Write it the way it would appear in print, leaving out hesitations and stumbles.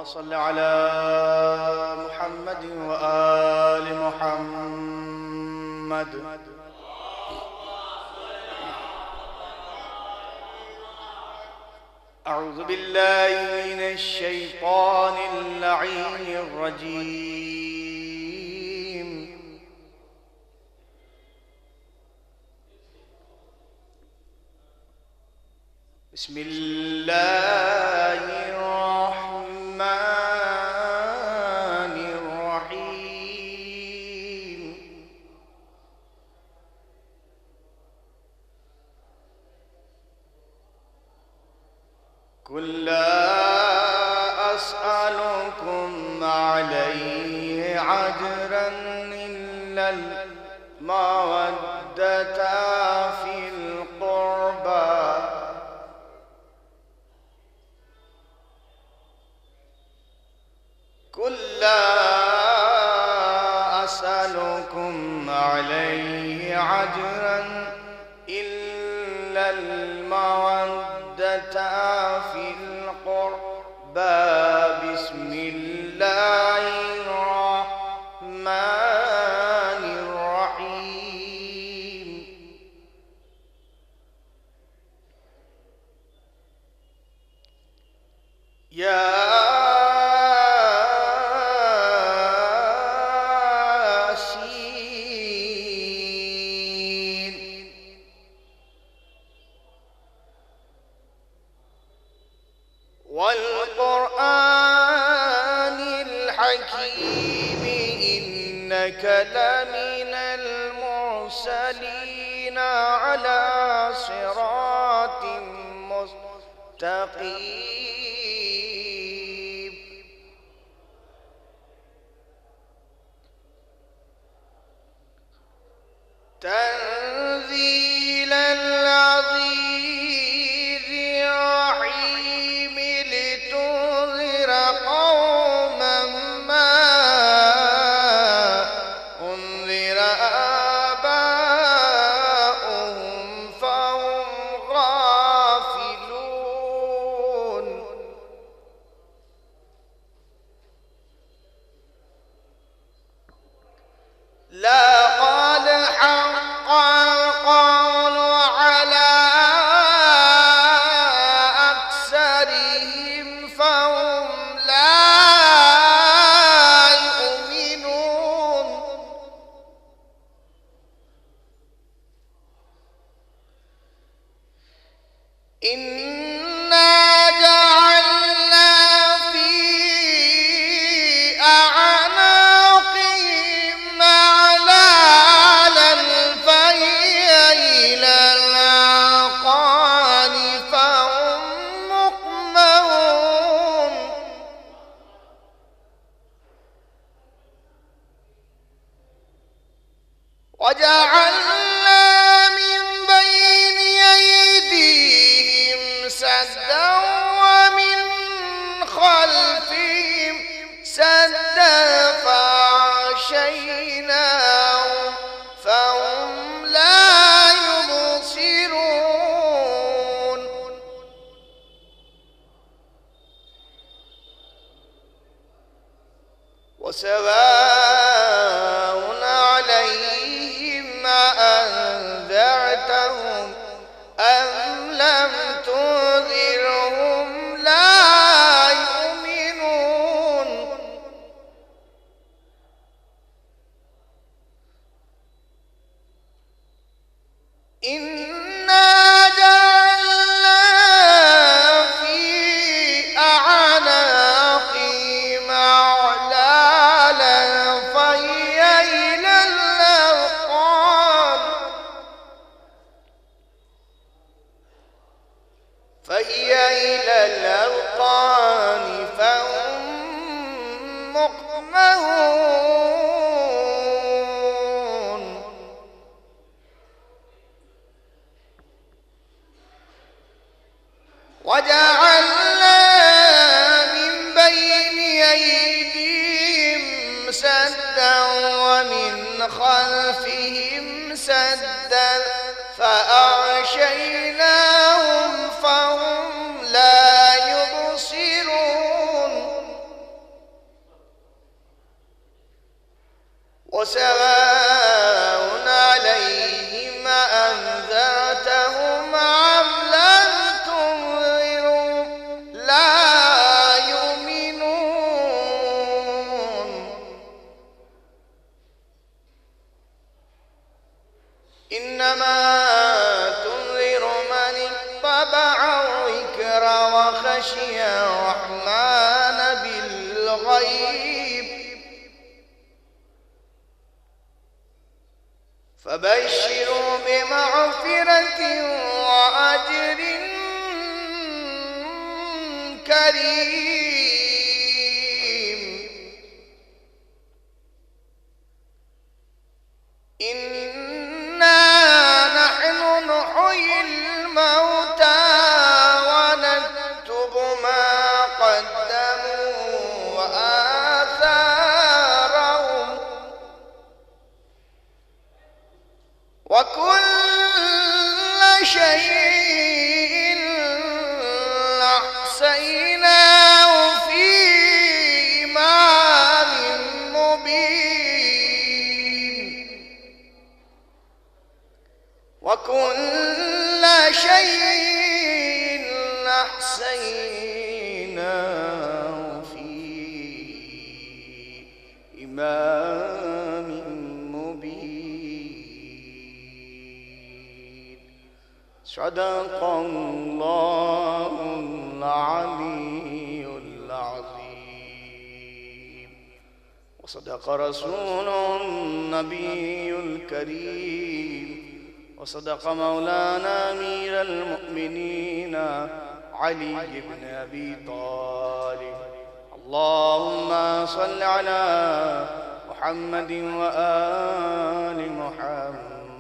اللهم صل على محمد وآل محمد. أعوذ بالله من الشيطان اللعين الرجيم. بسم الله الرحمن الرحيم. قل لا أسألكم عليه أجرا إلا المودة في القربى. قل لا أسألكم عليه أجرا إلا المودة في القربى. بسم الله الرحمن الرحيم. يا والقرآن الحكيم إنك لمن المرسلين على صراط مستقيم. تنزيل العزيز الرحيم لتنذر قوما ما أنذر آباؤهم فهم غافلون. لا قد حق القول على أكثرهم فهم لا يؤمنون. إنا جعلنا في أعناقهم أغلالا فهي إلى الأذقان فهم مقمحون. وجعلنا من بين أيديهم سدا ومن خلفهم سدا فأغشيناهم فهم لا يبصرون. وسواء عليهم أأنذرتهم أم لم تنذرهم لا يؤمنون. إنا جعلنا في أعناقهم أغلالا فهي إلى الأذقان فهم مقمحون. وجعلنا من بين أيديهم سدا ومن خلفهم سدا فأغشيناهم فهم لا يبصرون. وسواء عليهم أنذرتهم أم لم تنذرهم لا يؤمنون إنما تنذر من اتبع الذكر وخشي الرحمن بالغيب فبشروا بمغفرة وأجر كريم إنا نحن نحيي الموتى ونكتب ما قدموا وآثارهم وكل شيء أحصيناه في إمام مبين وكل شيء أحصيناه في إمام صدق الله العلي العظيم وصدق رسوله النبي الكريم وصدق مولانا أمير المؤمنين علي بن أبي طالب اللهم صل على محمد وآل محمد